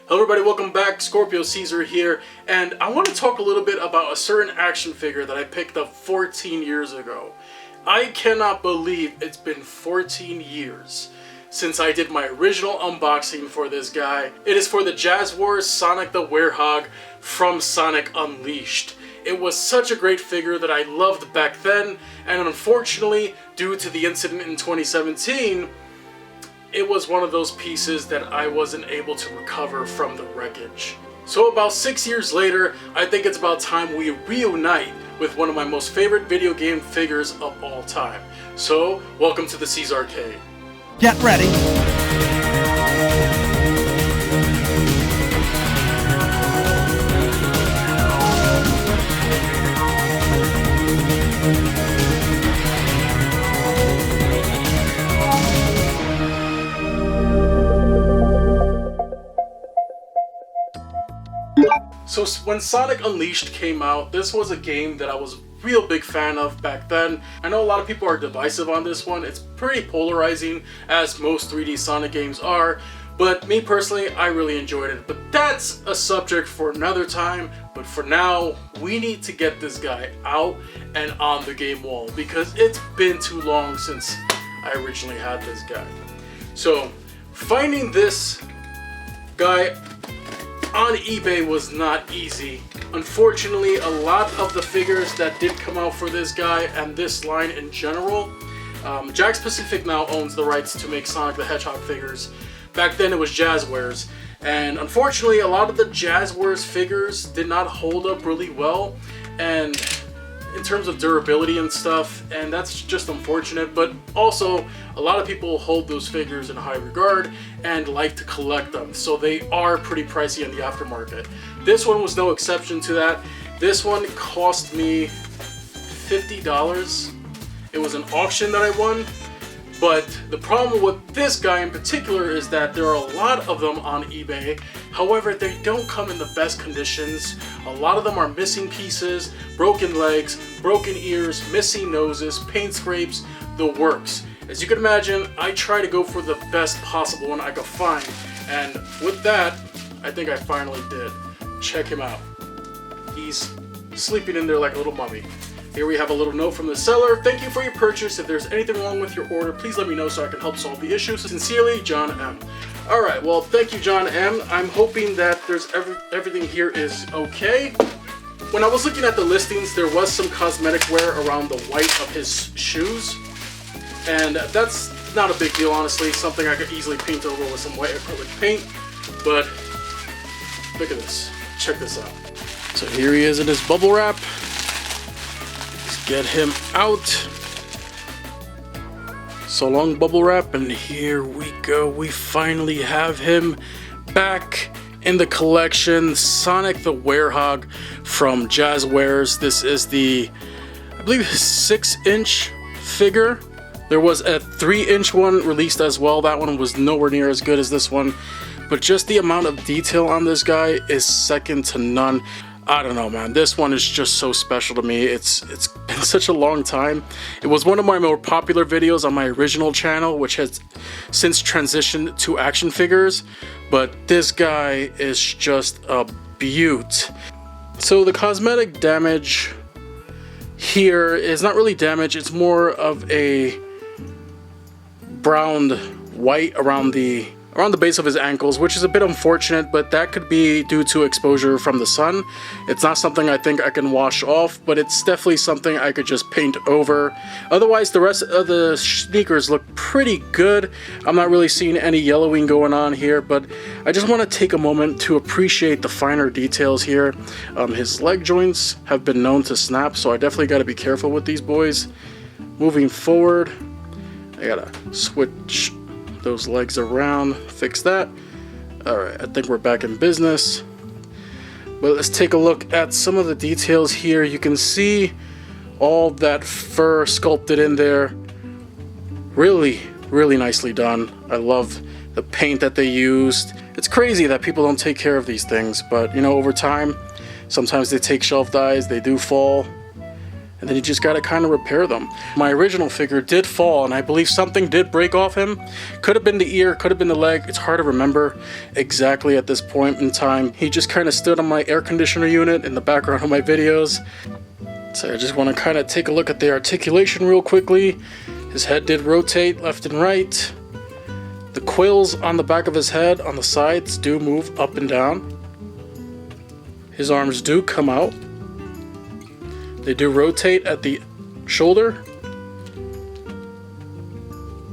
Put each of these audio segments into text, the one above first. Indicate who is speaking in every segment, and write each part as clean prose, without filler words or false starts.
Speaker 1: Hello everybody, welcome back. Scorpio Caesar here, and I want to talk a little bit about a certain action figure that I picked up 14 years ago. I cannot believe it's been 14 years since I did my original unboxing for this guy. It is for the Jazwares Sonic the Werehog from Sonic Unleashed. It was such a great figure that I loved back then, and unfortunately, due to the incident in 2017, it was one of those pieces that I wasn't able to recover from the wreckage. So about 6 years later, I think it's about time we reunite with one of my most favorite video game figures of all time. So, welcome to the Caesar Arcade.
Speaker 2: Get ready.
Speaker 1: So when Sonic Unleashed came out, this was a game that I was a real big fan of back then. I know a lot of people are divisive on this one. It's pretty polarizing, as most 3D Sonic games are, but me personally, I really enjoyed it. But that's a subject for another time. But for now, we need to get this guy out and on the game wall, because it's been too long since I originally had this guy. So finding this guy on eBay was not easy. Unfortunately, a lot of the figures that did come out for this guy and this line in general, Jakks Pacific now owns the rights to make Sonic the Hedgehog figures. Back then it was Jazwares, and unfortunately a lot of the Jazwares figures did not hold up really well, and in terms of durability and stuff, and that's just unfortunate. But also a lot of people hold those figures in high regard and like to collect them, so they are pretty pricey in the aftermarket. This one was no exception to that. This one cost me $50. It was an auction that I won. But the problem with this guy in particular is that there are a lot of them on eBay. However, they don't come in the best conditions. A lot of them are missing pieces, broken legs, broken ears, missing noses, paint scrapes, the works. As you can imagine, I try to go for the best possible one I could find. And with that, I think I finally did. Check him out. He's sleeping in there like a little mummy. Here we have a little note from the seller. Thank you for your purchase. If there's anything wrong with your order, please let me know so I can help solve the issue. Sincerely, John M. Alright, well, thank you, John M. I'm hoping that everything here is okay. When I was looking at the listings, there was some cosmetic wear around the white of his shoes. And that's not a big deal, honestly. Something I could easily paint over with some white acrylic paint. But look at this. Check this out. So here he is in his bubble wrap. Get him out. So long, bubble wrap, and here we go. We finally have him back in the collection. Sonic the Werehog from Jazwares. This is the, I believe, 6-inch figure. There was a 3-inch one released as well. That one was nowhere near as good as this one, but just the amount of detail on this guy is second to none. I don't know, man. This one is just so special to me. It's been such a long time. It was one of my more popular videos on my original channel, which has since transitioned to action figures. But this guy is just a beaut. So the cosmetic damage here is not really damage. It's more of a browned white around the base of his ankles, which is a bit unfortunate, but that could be due to exposure from the sun. It's not something I think I can wash off, but it's definitely something I could just paint over. Otherwise, the rest of the sneakers look pretty good. I'm not really seeing any yellowing going on here, but I just want to take a moment to appreciate the finer details here. His leg joints have been known to snap, so I definitely got to be careful with these boys. Moving forward, I gotta switch those legs around, fix that. Alright, I think we're back in business. But let's take a look at some of the details here. You can see all that fur sculpted in there. Really, really nicely done. I love the paint that they used. It's crazy that people don't take care of these things, but you know, over time, sometimes they take shelf dies, they do fall, and then you just gotta kind of repair them. My original figure did fall, and I believe something did break off him. Could have been the ear, could have been the leg. It's hard to remember exactly at this point in time. He just kind of stood on my air conditioner unit in the background of my videos. So I just want to kind of take a look at the articulation real quickly. His head did rotate left and right. The quills on the back of his head on the sides do move up and down. His arms do come out. They do rotate at the shoulder.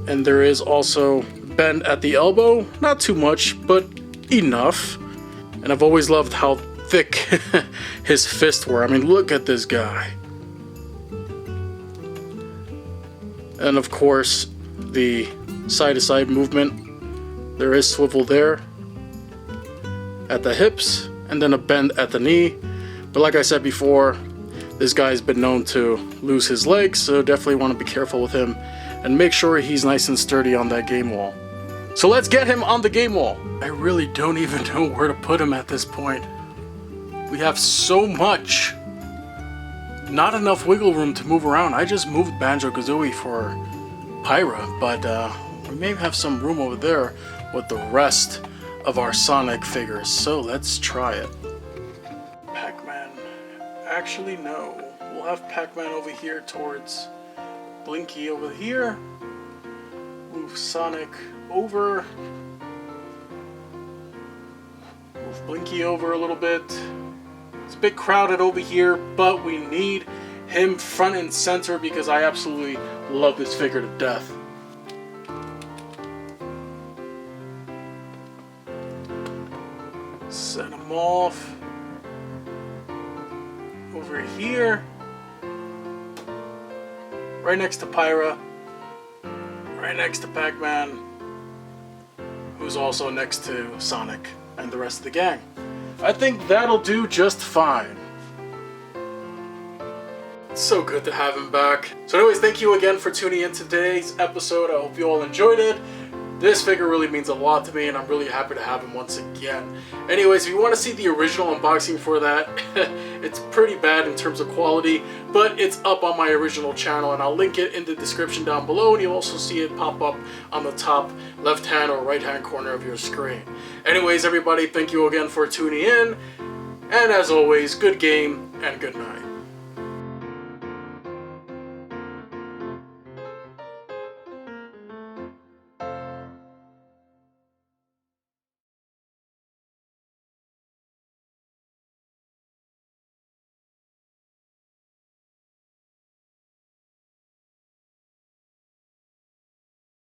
Speaker 1: And there is also bend at the elbow. Not too much, but enough. And I've always loved how thick his fists were. I mean, look at this guy. And of course, the side-to-side movement. There is swivel there at the hips, and then a bend at the knee. But like I said before, this guy's been known to lose his legs, so definitely want to be careful with him and make sure he's nice and sturdy on that game wall. So let's get him on the game wall. I really don't even know where to put him at this point. We have so much. Not enough wiggle room to move around. I just moved Banjo-Kazooie for Pyra, but we may have some room over there with the rest of our Sonic figures. So let's try it. Pac-Man. Actually, no. We'll have Pac-Man over here towards Blinky over here. Move Sonic over. Move Blinky over a little bit. It's a bit crowded over here, but we need him front and center because I absolutely love this figure to death. Set him off. Over here. Right next to Pyra. Right next to Pac-Man. Who's also next to Sonic and the rest of the gang. I think that'll do just fine. It's so good to have him back. So anyways, thank you again for tuning in today's episode. I hope you all enjoyed it. This figure really means a lot to me, and I'm really happy to have him once again. Anyways, if you want to see the original unboxing for that, it's pretty bad in terms of quality, but it's up on my original channel, and I'll link it in the description down below, and you'll also see it pop up on the top left-hand or right-hand corner of your screen. Anyways, everybody, thank you again for tuning in, and as always, good game and good night.